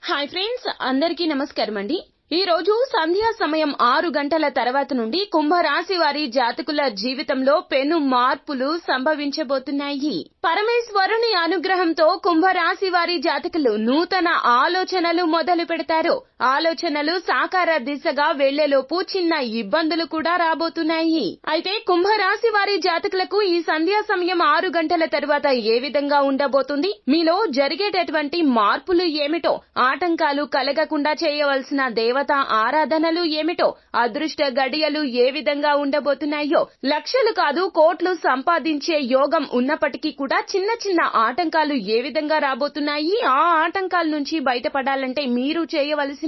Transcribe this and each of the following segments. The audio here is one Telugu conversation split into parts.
హాయ్ ఫ్రెండ్స్, అందరికీ నమస్కారం అండి. ఈ రోజు సంధ్యా సమయం 6 గంటల తర్వాత నుండి కుంభరాశి వారి జాతకుల జీవితంలో పెను మార్పులు సంభవించబోతున్నాయి. పరమేశ్వరుని అనుగ్రహంతో కుంభరాశి వారి జాతకులు నూతన ఆలోచనలు మొదలు పెడతారు. ఆలోచనలు సాకార దిశగా వెళ్లేలోపు చిన్న ఇబ్బందులు కూడా రాబోతున్నాయి. అయితే కుంభరాశి వారి జాతకులకు ఈ సంధ్యా సమయం 6 గంటల తర్వాత ఏ విధంగా ఉండబోతుంది, మీలో జరిగేటటువంటి మార్పులు ఏమిటో, ఆటంకాలు కలగకుండా చేయవలసిన దేవతా ఆరాధనలు ఏమిటో, అదృష్ట గడియలు ఏ విధంగా ఉండబోతున్నాయో, లక్షలు కాదు కోట్లు సంపాదించే యోగం ఉన్నప్పటికీ కూడా చిన్న చిన్న ఆటంకాలు ఏ విధంగా రాబోతున్నాయి, ఆ ఆటంకాల నుంచి బయటపడాలంటే మీరు చేయవలసిన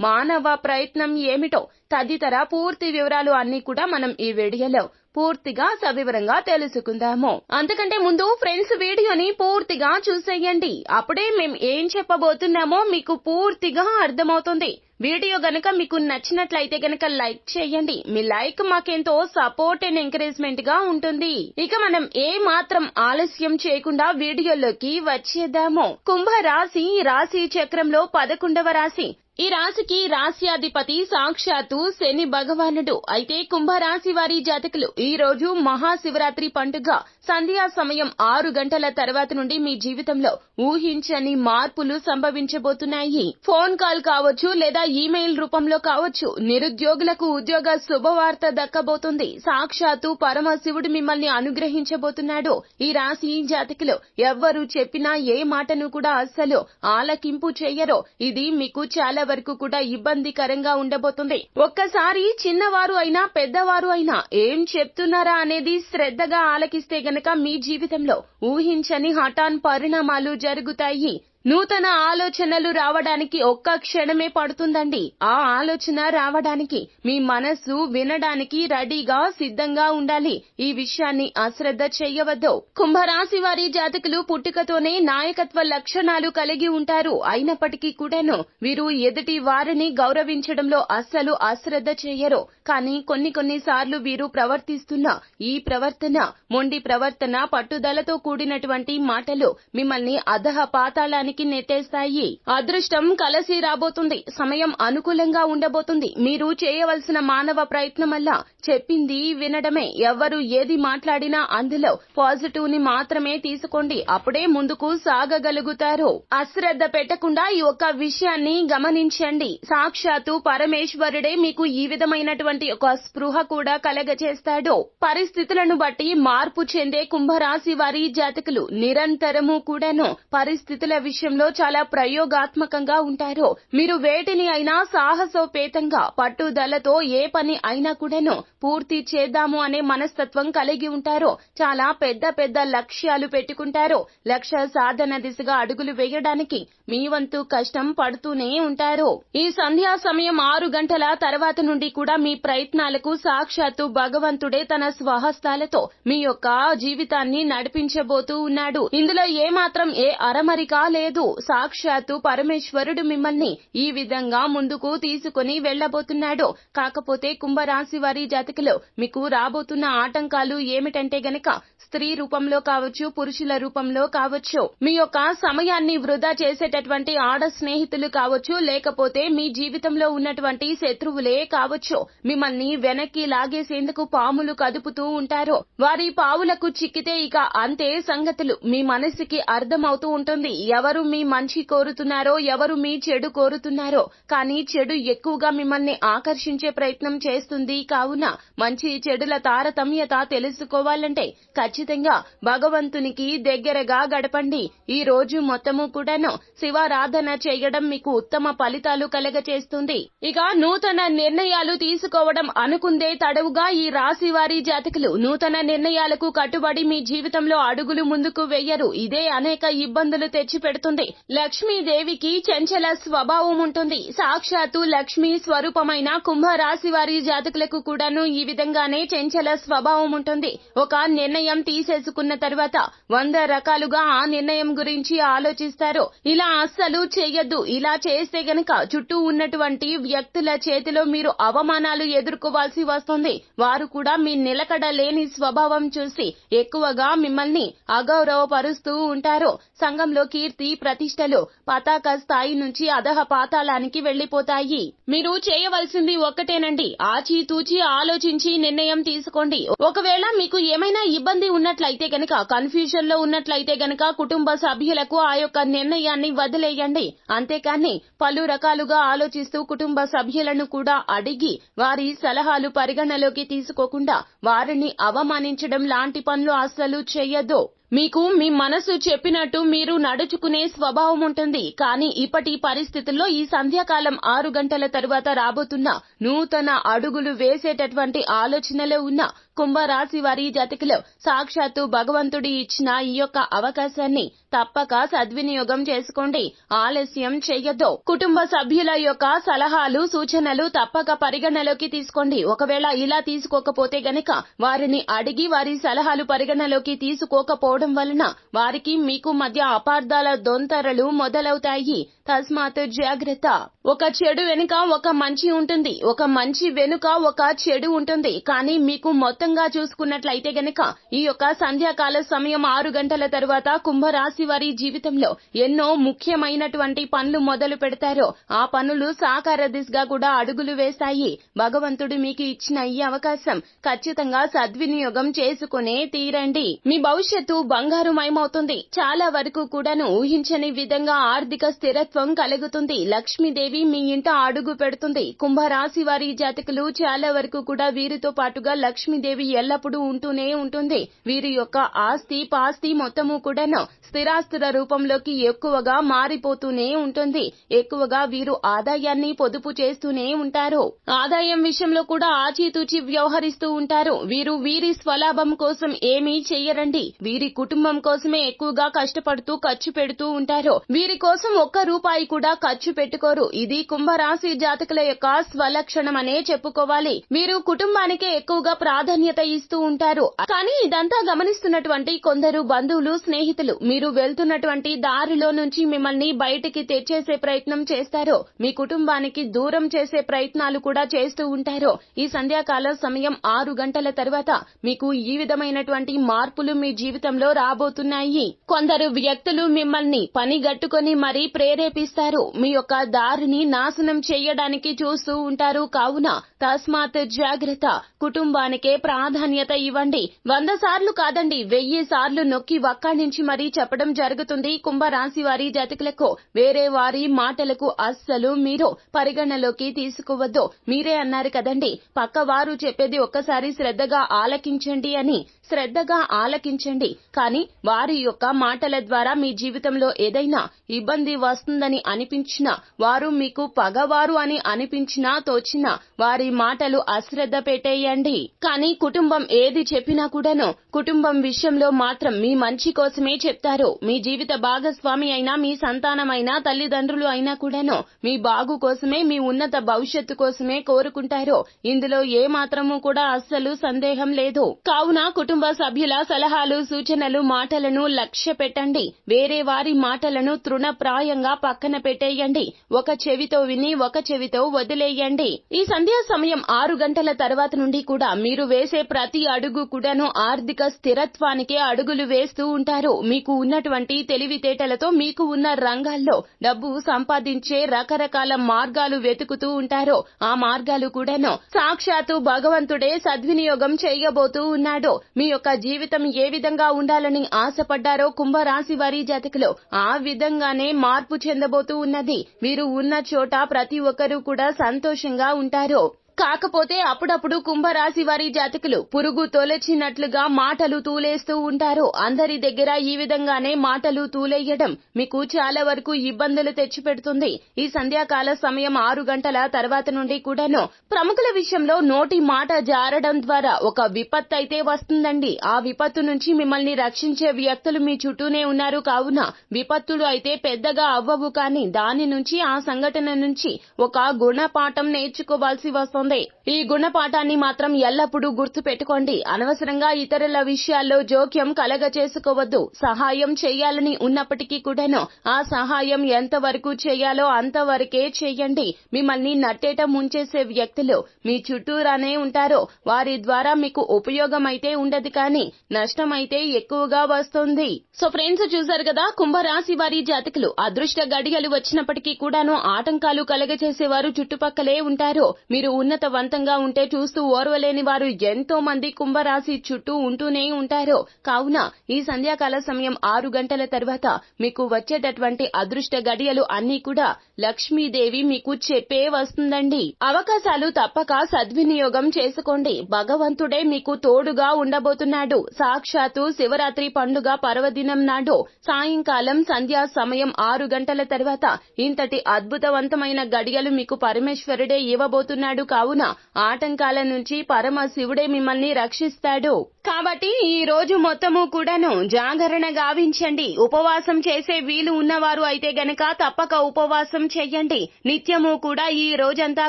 మానవ ప్రయత్నం ఏమిటో తదితర పూర్తి వివరాలు అన్ని కూడా మనం ఈ వీడియోలో పూర్తిగా సవివరంగా తెలుసుకుందాము. అంతకంటే ముందు ఫ్రెండ్స్, వీడియోని పూర్తిగా చూసేయండి. అప్పుడే మేము ఏం చెప్పబోతున్నామో మీకు పూర్తిగా అర్థమవుతుంది. వీడియో గనక మీకు నచ్చినట్లయితే గనక లైక్ చేయండి. మీ లైక్ మాకెంతో సపోర్ట్ అండ్ ఎంకరేజ్మెంట్ గా ఉంటుంది. ఇక మనం ఏ మాత్రం ఆలస్యం చేయకుండా వీడియోలోకి వచ్చేద్దాము. కుంభ రాశి రాశి చక్రంలో 11వ రాశి. ఈ రాశికి రాశ్యాధిపతి సాక్షాత్తు శని భగవానుడు. అయితే కుంభరాశి వారి జాతకులు ఈ రోజు మహాశివరాత్రి పండుగ సంధ్యా సమయం 6 గంటల తర్వాత నుండి మీ జీవితంలో ఊహించని మార్పులు సంభవించబోతున్నాయి. ఫోన్ కాల్ కావచ్చు, లేదా ఈమెయిల్ రూపంలో కావచ్చు, నిరుద్యోగులకు ఉద్యోగ శుభవార్త దక్కబోతుంది. సాక్షాత్తు పరమశివుడు మిమ్మల్ని అనుగ్రహించబోతున్నాడు. ఈ రాశి జాతకులు ఎవ్వరు చెప్పినా ఏ మాటను కూడా అస్సలు ఆలకింపు చెయ్యరో. ఇది మీకు చాలా వరకు కూడా ఇబ్బందికరంగా ఉండబోతుంది. ఒక్కసారి చిన్నవారు అయినా పెద్దవారు అయినా ఏం చెప్తున్నారా అనేది శ్రద్ధగా ఆలకిస్తే గనక మీ జీవితంలో ఊహించని హఠాన్ పరిణామాలు జరుగుతాయి. నూతన ఆలోచనలు రావడానికి ఒక్క క్షణమే పడుతుందండి. ఆ ఆలోచన రావడానికి మీ మనస్సు వినడానికి రెడీగా సిద్ధంగా ఉండాలి. ఈ విషయాన్ని అశ్రద్ధ చెయ్యవద్దు. కుంభరాశి వారి జాతకులు పుట్టుకతోనే నాయకత్వ లక్షణాలు కలిగి ఉంటారు. అయినప్పటికీ కూడాను వీరు ఎదుటి వారిని గౌరవించడంలో అస్సలు అశ్రద్ధ చెయ్యరు. కానీ కొన్ని సార్లు వీరు ప్రవర్తిస్తున్న ఈ ప్రవర్తన మొండి ప్రవర్తన, పట్టుదలతో కూడినటువంటి మాటలు మిమ్మల్ని అధః పాతాళానికి నెట్టేస్తాయి. అదృష్టం కలసి రాబోతుంది. సమయం అనుకూలంగా ఉండబోతుంది. మీరు చేయవలసిన మానవ ప్రయత్నమల్లా చెప్పింది వినడమే. ఎవరు ఏది మాట్లాడినా అందులో పాజిటివ్ ని మాత్రమే తీసుకోండి. అప్పుడే ముందుకు సాగగలుగుతారు. అశ్రద్ధ పెట్టకుండా ఈ ఒక్క విషయాన్ని గమనించండి. సాక్షాత్తు పరమేశ్వరుడే మీకు ఈ విధమైనటువంటి ఒక స్పృహ కూడా కలగచేస్తాడు. పరిస్థితులను బట్టి మార్పు చెందే కుంభరాశి వారి జాతకులు నిరంతరము కూడాను పరిస్థితుల విషయంలో చాలా ప్రయోగాత్మకంగా ఉంటారు. మీరు వేటిని అయినా సాహసోపేతంగా పట్టుదలతో ఏ పని అయినా కూడాను పూర్తి చేద్దాము అనే మనస్తత్వం కలిగి ఉంటారు. చాలా పెద్ద లక్ష్యాలు పెట్టుకుంటారు. లక్ష్య సాధన దిశగా అడుగులు వేయడానికి మీ వంతు కష్టం పడుతూనే ఉంటారు. ఈ సంధ్యా సమయం 6 గంటల తర్వాత నుండి కూడా మీ ప్రయత్నాలకు సాక్షాత్తు భగవంతుడే తన స్వహస్తాలతో మీ యొక్క జీవితాన్ని నడిపించబోతూ ఉన్నాడు. ఇందులో ఏమాత్రం ఏ అరమరిక లేదు. సాక్షాత్తు పరమేశ్వరుడు మిమ్మల్ని ఈ విధంగా ముందుకు తీసుకుని వెళ్లబోతున్నాడు. కాకపోతే కుంభరాశి వారి జాతకులు మీకు రాబోతున్న ఆటంకాలు ఏమిటంటే గనక స్త్రీ రూపంలో కావచ్చు, పురుషుల రూపంలో కావచ్చు, మీ యొక్క సమయాన్ని వృధా చేసేటటువంటి ఆడ స్నేహితులు కావచ్చు, లేకపోతే మీ జీవితంలో ఉన్నటువంటి శత్రువులే కావచ్చు. మిమ్మల్ని వెనక్కి లాగేసేందుకు పాములు కదుపుతూ ఉంటారు. వారి పావులకు చిక్కితే ఇక అంతే సంగతులు. మీ మనసుకి అర్థమవుతూ ఉంటుంది ఎవరు మీ మంచి కోరుతున్నారో, ఎవరు మీ చెడు కోరుతున్నారో. కానీ చెడు ఎక్కువగా మిమ్మల్ని ఆకర్షించే ప్రయత్నం చేస్తుంది. కావున మంచి చెడుల తారతమ్యత తెలుసుకోవాలంటే ఖచ్చితంగా భగవంతునికి దగ్గరగా గడపండి. ఈ రోజు మొత్తము కూడాను శివారాధన చేయడం మీకు ఉత్తమ ఫలితాలు కలగచేస్తుంది. ఇక నూతన నిర్ణయాలు తీసుకోవడం అనుకుందే తడవుగా ఈ రాశి వారి జాతకులు నూతన నిర్ణయాలకు కట్టుబడి మీ జీవితంలో అడుగులు ముందుకు వెయ్యరు. ఇదే అనేక ఇబ్బందులు తెచ్చి పెడుతుంది. లక్ష్మీదేవికి చంచల స్వభావం ఉంటుంది. సాక్షాత్తు లక్ష్మీ స్వరూపమైన కుంభరాశి వారి జాతకులకు కూడాను ఈ విధంగానే చంచల స్వభావం ఉంటుంది. ఒక నిర్ణయం తీసేసుకున్న తర్వాత 100 రకాలుగా ఆ నిర్ణయం గురించి ఆలోచిస్తారు. ఇలా అస్సలు చేయొద్దు. ఇలా చేస్తే గనక చుట్టూ ఉన్నటువంటి వ్యక్తుల చేతిలో మీరు అవమానాలు ఎదుర్కోవాల్సి వస్తుంది. వారు కూడా మీ నిలకడ లేని స్వభావం చూసి ఎక్కువగా మిమ్మల్ని అగౌరవపరుస్తూ ఉంటారు. సంఘంలో కీర్తి ప్రతిష్టలు పతాక స్థాయి నుంచి అధః పాతాళానికి వెళ్లిపోతాయి. మీరు చేయవలసింది ఒక్కటేనండి, ఆచితూచి ఆలోచించి నిర్ణయం తీసుకోండి. ఒకవేళ మీకు ఏమైనా ఇబ్బంది ఉన్నట్లయితే గనక, కన్ఫ్యూజన్ లో ఉన్నట్లయితే గనక కుటుంబ సభ్యులకు ఆ యొక్క నిర్ణయాన్ని వదిలేయండి. అంతేకాని పలు రకాలుగా ఆలోచిస్తూ కుటుంబ సభ్యులను కూడా అడిగి వారి సలహాలు పరిగణలోకి తీసుకోకుండా వారిని అవమానించడం లాంటి పనులు అస్సలు చెయ్యొద్దు. మీకు మీ మనసు చెప్పినట్టు మీరు నడుచుకునే స్వభావం ఉంటుంది. కానీ ఇప్పటి పరిస్థితుల్లో ఈ సంధ్యాకాలం 6 గంటల తరువాత రాబోతున్న నూతన అడుగులు వేసేటటువంటి ఆలోచనలో ఉన్న కుంభరాశి వారి జాతకులు సాక్షాత్తు భగవంతుడి ఇచ్చిన ఈ యొక్క అవకాశాన్ని తప్పక సద్వినియోగం చేసుకోండి. ఆలస్యం చెయ్యొద్దు. కుటుంబ సభ్యుల యొక్క సలహాలు సూచనలు తప్పక పరిగణలోకి తీసుకోండి. ఒకవేళ ఇలా తీసుకోకపోతే గనక వారిని అడిగి వారి సలహాలు పరిగణలోకి తీసుకోకపోవడం వలన వారికి మీకు మధ్య అపార్థాల దొంతరలు మొదలవుతాయి. తస్మాత్ జాగ్రత్త. ఒక చెడు వెనుక ఒక మంచి ఉంటుంది, ఒక మంచి వెనుక ఒక చెడు ఉంటుంది. కానీ మీకు మొత్తంగా చూసుకున్నట్లయితే గనక ఈ యొక్క సంధ్యాకాల సమయం 6 గంటల తరువాత కుంభరాశి వారి జీవితంలో ఎన్నో ముఖ్యమైనటువంటి పనులు మొదలు పెడతారో ఆ పనులు సాకార దిశగా కూడా అడుగులు వేస్తాయి. భగవంతుడు మీకు ఇచ్చిన ఈ అవకాశం ఖచ్చితంగా సద్వినియోగం చేసుకునే తీరండి. మీ భవిష్యత్తు బంగారుమయమవుతుంది. చాలా వరకు కూడాను ఊహించని విధంగా ఆర్థిక స్థిరత్వం కలుగుతుంది. లక్ష్మీదేవి మీ ఇంట అడుగు పెడుతుంది. కుంభరాశి వారి జాతకులు చాలా వరకు కూడా వీరితో పాటుగా లక్ష్మీదేవి ఎల్లప్పుడూ ఉంటూనే ఉంటుంది. వీరి యొక్క ఆస్తి పాస్తి మొత్తము కూడాను స్థిరాస్తుల రూపంలోకి ఎక్కువగా మారిపోతూనే ఉంటుంది. ఎక్కువగా వీరు ఆదాయాన్ని పొదుపు చేస్తూనే ఉంటారు. ఆదాయం విషయంలో కూడా ఆచితూచి వ్యవహరిస్తూ ఉంటారు. వీరు వీరి స్వలాభం కోసం ఏమీ చెయ్యరండి. వీరి కుటుంబం కోసమే ఎక్కువగా కష్టపడుతూ ఖర్చు పెడుతూ ఉంటారు. వీరి కోసం ఒక్క రూపాయి కూడా ఖర్చు పెట్టుకోరు. ఇది కుంభరాశి జాతకుల యొక్క స్వలక్షణమనే చెప్పుకోవాలి. వీరు కుటుంబానికే ఎక్కువగా ప్రాధాన్యత ఇస్తూ ఉంటారు. కానీ ఇదంతా గమనిస్తున్నటువంటి కొందరు బంధువులు స్నేహితులు మీరు వెళ్తున్నటువంటి దారిలో నుంచి మిమ్మల్ని బయటికి తెచ్చేసే ప్రయత్నం చేస్తారు. మీ కుటుంబానికి దూరం చేసే ప్రయత్నాలు కూడా చేస్తూ ఉంటారు. ఈ సంధ్యాకాల సమయం 6 గంటల తర్వాత మీకు ఈ విధమైనటువంటి మార్పులు మీ జీవితంలో రాబోతున్నాయి. కొందరు వ్యక్తులు మిమ్మల్ని పనిగట్టుకొని మరీ ప్రేరేపిస్తారు. మీ యొక్క దారిని నాశనం చేయడానికి చూస్తూ ఉంటారు. కావున తస్మాత్ జాగ్రత్త. కుటుంబానికే ప్రాధాన్యత ఇవ్వండి. 100 సార్లు కాదండి, 1000 సార్లు నొక్కి వక్కాణించి మరీ చెప్పడం జరుగుతుంది కుంభరాశి వారి జాతకులకు. వేరే వారి మాటలకు అస్సలు మీరు పరిగణలోకి తీసుకోవద్దు. మీరే అన్నారు కదండి, పక్క వారు చెప్పేది ఒక్కసారి శ్రద్ధగా ఆలకించండి అని. శ్రద్ధగా ఆలకించండి. కానీ వారి యొక్క మాటల ద్వారా మీ జీవితంలో ఏదైనా ఇబ్బంది వస్తుందని అనిపించినా, వారు మీకు పగవారు అని అనిపించినా తోచినా వారి మాటలు అశ్రద్ధ పెట్టేయండి. కానీ కుటుంబం ఏది చెప్పినా కూడాను కుటుంబం విషయంలో మాత్రం మీ మంచి కోసమే చెప్తారు. మీ జీవిత భాగస్వామి అయినా, మీ సంతానమైనా, తల్లిదండ్రులు అయినా కూడాను మీ బాగు కోసమే, మీ ఉన్నత భవిష్యత్తు కోసమే కోరుకుంటారు. ఇందులో ఏ మాత్రము కూడా అస్సలు సందేహం లేదు. కావున కుటుంబ సభ్యుల సలహాలు సూచనలు మాటలను లక్ష్య పెట్టండి. వేరే వారి మాటలను తృణప్రాయంగా పక్కన పెట్టేయండి. ఒక చెవితో విని ఒక చెవితో వదిలేయండి. ఈ సంధ్యా సమయం 6 గంటల తర్వాత నుండి కూడా మీరు వేసే ప్రతి అడుగు కూడాను ఆర్థిక స్థిరత్వానికే అడుగులు వేస్తూ ఉంటారు. మీకు ఉన్నటువంటి తెలివితేటలతో మీకు ఉన్న రంగాల్లో డబ్బు సంపాదించే రకరకాల మార్గాలు వెతుకుతూ ఉంటారు. ఆ మార్గాలు కూడాను సాక్షాత్తు భగవంతుడే సద్వినియోగం చేయబోతూ ఉన్నాడు. మీ యొక్క జీవితం ఏ విధంగా ఉండాలని ఆశపడ్డారో కుంభరాశి వారి జాతకులు ఆ విధంగానే మార్పు చెందబోతూ ఉన్నది. వీరు ఉన్న చోట ప్రతి ఒక్కరూ కూడా సంతోషంగా ఉంటారు. కాకపోతే అప్పుడప్పుడు కుంభరాశి వారి జాతకులు పురుగు తొలచినట్లుగా మాటలు తూలేస్తూ ఉంటారు. అందరి దగ్గర ఈ విధంగానే మాటలు తూలేయడం మీకు చాలా వరకు ఇబ్బందులు తెచ్చిపెడుతుంది. ఈ సంధ్యాకాల సమయం 6 గంటల తర్వాత నుండి కూడాను ప్రముఖుల విషయంలో నోటి మాట జారడం ద్వారా ఒక విపత్తు అయితే వస్తుందండి. ఆ విపత్తు నుంచి మిమ్మల్ని రక్షించే వ్యక్తులు మీ చుట్టూనే ఉన్నారు. కావున విపత్తులు అయితే పెద్దగా అవ్వవు. కానీ దాని నుంచి, ఆ సంఘటన నుంచి ఒక గుణపాఠం నేర్చుకోవాల్సి వస్తుంది. చేస్తుంది. ఈ గుణపాఠాన్ని మాత్రం ఎల్లప్పుడూ గుర్తు పెట్టుకోండి. అనవసరంగా ఇతరుల విషయాల్లో జోక్యం కలగచేసుకోవద్దు. సహాయం చేయాలని ఉన్నప్పటికీ కూడాను ఆ సహాయం ఎంతవరకు చేయాలో అంతవరకే చేయండి. మిమ్మల్ని నట్టేట ముంచేసే వ్యక్తులు మీ చుట్టూరానే ఉంటారో వారి ద్వారా మీకు ఉపయోగం అయితే ఉండదు, కానీ నష్టం అయితే ఎక్కువగా వస్తుంది. సో ఫ్రెండ్స్, చూసారు కదా, కుంభరాశి వారి జాతకులు అదృష్ట గడియలు వచ్చినప్పటికీ కూడాను ఆటంకాలు కలగచేసేవారు చుట్టుపక్కలే ఉంటారు. మీరు ఉన్నతవంతంగా ఉంటే చూస్తూ ఓర్వలేని వారు ఎంతో మంది కుంభరాశి చుట్టూ ఉంటూనే ఉంటారు. కావున ఈ సంధ్యాకాల సమయం 6 గంటల తర్వాత మీకు వచ్చేటటువంటి అదృష్ట గడియలు అన్నీ కూడా లక్ష్మీదేవి మీకు చెప్పే వస్తుందండి. అవకాశాలు తప్పక సద్వినియోగం చేసుకోండి. భగవంతుడే మీకు తోడుగా ఉండబోతున్నాడు. సాక్షాత్తు శివరాత్రి పండుగ పర్వదినం నాడు సాయంకాలం సంధ్యా సమయం 6 గంటల తర్వాత ఇంతటి అద్భుతవంతమైన గడియలు మీకు పరమేశ్వరుడే ఇవ్వబోతున్నాడు. కావున ఆటంకాల నుంచి పరమశివుడే మిమ్మల్ని రక్షిస్తాడు. కాబట్టి ఈ రోజు మొత్తము కూడాను జాగరణ గావించండి. ఉపవాసం చేసే వీలు ఉన్నవారు అయితే గనక తప్పక ఉపవాసం చెయ్యండి. నిత్యము కూడా ఈ రోజంతా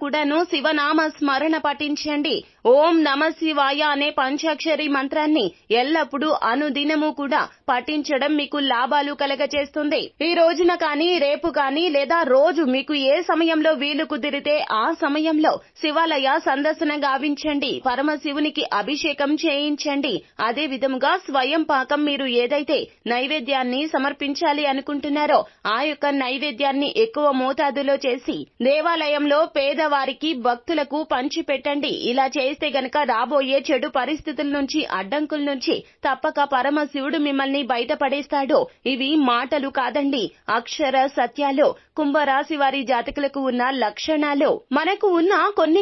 కూడాను శివనామ స్మరణ పఠించండి. ఓం నమ శివాయ అనే పంచాక్షరి మంత్రాన్ని ఎల్లప్పుడూ అనుదినము కూడా పఠించడం మీకు లాభాలు కలగచేస్తుంది. ఈ రోజున కానీ రేపు కానీ లేదా రోజు మీకు ఏ సమయంలో వీలు కుదిరితే ఆ సమయంలో శివాలయ సందర్శన గావించండి. పరమశివునికి అభిషేకం చేయించండి. అదే విధముగా స్వయం పాకం మీరు ఏదైతే నైవేద్యాన్ని సమర్పించాలి అనుకుంటున్నారో ఆ యొక్క నైవేద్యాన్ని ఎక్కువ మోతాదులో చేసి దేవాలయంలో పేదవారికి భక్తులకు పంచిపెట్టండి. ఇలా చేస్తే గనక రాబోయే చెడు పరిస్థితుల నుంచి అడ్డంకుల నుంచి తప్పక పరమశివుడు మిమ్మల్ని బయటపడేస్తాడు. ఇవి మాటలు కాదండి, అక్షర సత్యాలు. కుంభరాశి వారి జాతకులకు ఉన్న లక్షణాలు. మనకు ఉన్న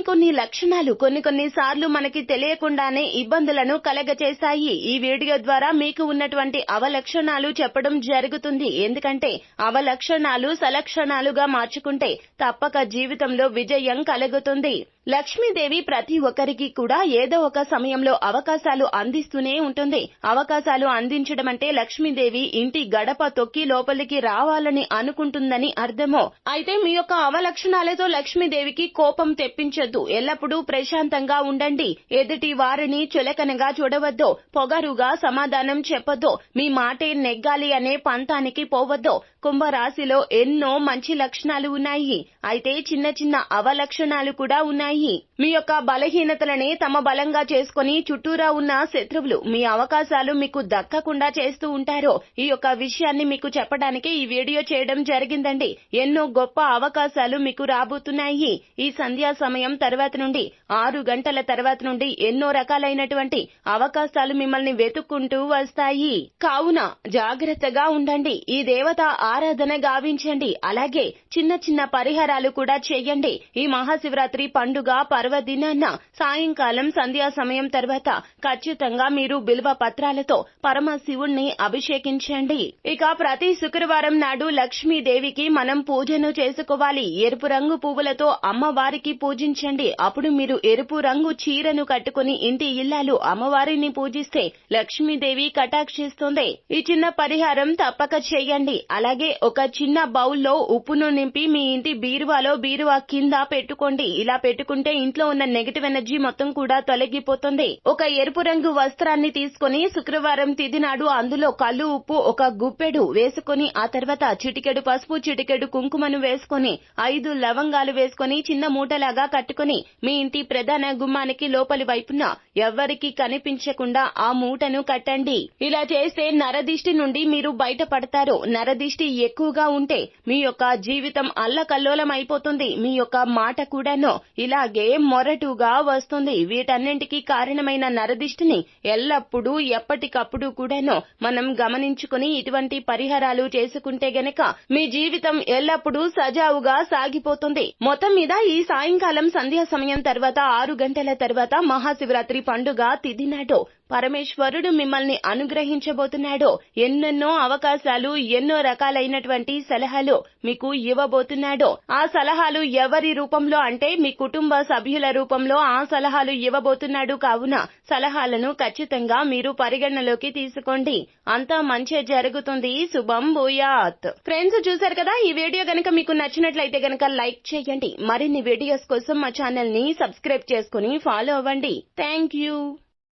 కొన్ని లక్షణాలు కొన్ని సార్లు మనకి తెలియకుండానే ఇబ్బందులను కలగచేస్తాయి. ఈ వీడియో ద్వారా మీకు ఉన్నటువంటి అవలక్షణాలు చెప్పడం జరుగుతుంది. ఎందుకంటే అవలక్షణాలు సలక్షణాలుగా మార్చుకుంటే తప్పక జీవితంలో విజయం కలుగుతుంది. లక్ష్మీదేవి ప్రతి ఒక్కరికి కూడా ఏదో ఒక సమయంలో అవకాశాలు అందిస్తూనే ఉంటుంది. అవకాశాలు అందించడం అంటే లక్ష్మీదేవి ఇంటి గడప తొక్కి లోపలికి రావాలని అనుకుంటుందని అర్థమో. అయితే మీ యొక్క అవలక్షణాలతో లక్ష్మీదేవికి కోపం తెప్పించొద్దు. ఎల్లప్పుడూ ప్రశాంతంగా ఉండండి. ఎదుటి వారిని చులకనగా చూడవద్దు. పొగరుగా సమాధానం చెప్పొద్దు. మీ మాటే నెగ్గాలి అనే పంతానికి పోవద్దు. కుంభరాశిలో ఎన్నో మంచి లక్షణాలు ఉన్నాయి. అయితే చిన్న అవలక్షణాలు కూడా ఉన్నాయి. మీ యొక్క బలహీనతలనే తమ బలంగా చేసుకుని చుట్టూరా ఉన్న శత్రువులు మీ అవకాశాలు మీకు దక్కకుండా చేస్తూ ఉంటారు. ఈ యొక్క విషయాన్ని మీకు చెప్పడానికి ఈ వీడియో చేయడం జరిగిందండి. ఎన్నో గొప్ప అవకాశాలు మీకు రాబోతున్నాయి. ఈ సంధ్యా సమయం తర్వాత నుండి 6 గంటల తర్వాత నుండి ఎన్నో రకాలైనటువంటి అవకాశాలు మిమ్మల్ని వెతుక్కుంటూ వస్తాయి. కావున జాగ్రత్తగా ఉండండి. ఈ దేవత ఆరాధన గావించండి. అలాగే చిన్న పరిహారాలు కూడా చేయండి. ఈ మహాశివరాత్రి పండుగ పర్వదినాన్న సాయంకాలం సంధ్యా సమయం తర్వాత ఖచ్చితంగా మీరు బిల్వ పత్రాలతో పరమశివుణ్ణి అభిషేకించండి. ఇక ప్రతి శుక్రవారం నాడు లక్ష్మీదేవికి మనం పూజను చేసుకోవాలి. ఎరుపు రంగు పువ్వులతో అమ్మవారికి పూజించండి. అప్పుడు మీరు ఎరుపు రంగు చీరను కట్టుకుని ఇంటి ఇల్లాలు అమ్మవారిని పూజిస్తే లక్ష్మీదేవి కటాక్షిస్తుంది. ఈ చిన్న పరిహారం తప్పక చేయండి. అలాగే ఒక చిన్న బౌల్లో ఉప్పును నింపి మీ ఇంటి బీరువా కింద పెట్టుకోండి. ఇలా పెట్టుకుంటే ఇంట్లో ఉన్న నెగటివ్ ఎనర్జీ మొత్తం కూడా తొలగిపోతుంది. ఒక ఎరుపు రంగు వస్త్రాన్ని తీసుకుని శుక్రవారం తిథి నాడు అందులో కల్లు ఉప్పు ఒక గుప్పెడు వేసుకుని ఆ తర్వాత చిటికెడు పసుపు చిటికెడు కుంకుమను వేసుకుని 5 లవంగాలు వేసుకుని చిన్న మూటలాగా కట్టుకుని మీ ఇంటి ప్రధాన గుమ్మానికి లోపలి వైపున ఎవ్వరికి కనిపించకుండా ఆ మూటను కట్టండి. ఇలా చేస్తే నరదిష్టి నుండి మీరు బయటపడతారు. నరదిష్టి ఎక్కువగా ఉంటే మీ యొక్క జీవితం అల్లకల్లోలం అయిపోతుంది. మీ యొక్క మాట కూడాను ఇలాగే మొరటుగా వస్తుంది. వీటన్నింటికి కారణమైన నరదిష్టిని ఎల్లప్పుడూ ఎప్పటికప్పుడు కూడాను మనం గమనించుకుని ఇటువంటి పరిహారాలు చేసుకుంటే గనక మీ జీవితం ఎల్లప్పుడూ సజావుగా సాగిపోతుంది. మొత్తం మీద ఈ సాయంకాలం సంధ్యా సమయం తర్వాత 6 గంటల తర్వాత మహాశివరాత్రి పండుగ తిథి నాడు పరమేశ్వరుడు మిమ్మల్ని అనుగ్రహించబోతున్నాడో, ఎన్నెన్నో అవకాశాలు, ఎన్నో రకాలైనటువంటి సలహాలు మీకు ఇవ్వబోతున్నాడో, ఆ సలహాలు ఎవరి రూపంలో అంటే మీ కుటుంబ సభ్యుల రూపంలో ఆ సలహాలు ఇవ్వబోతున్నాడు. కావున సలహాలను ఖచ్చితంగా మీరు పరిగణలోకి తీసుకోండి. అంతా మంచి జరుగుతుంది. శుభం భూయాత్. ఫ్రెండ్స్, చూసారు కదా, ఈ వీడియో గనక మీకు నచ్చినట్లయితే గనక లైక్ చేయండి. మరిన్ని వీడియోస్ కోసం మా ఛానల్ ని సబ్స్క్రైబ్ చేసుకుని ఫాలో అవ్వండి. Thank you.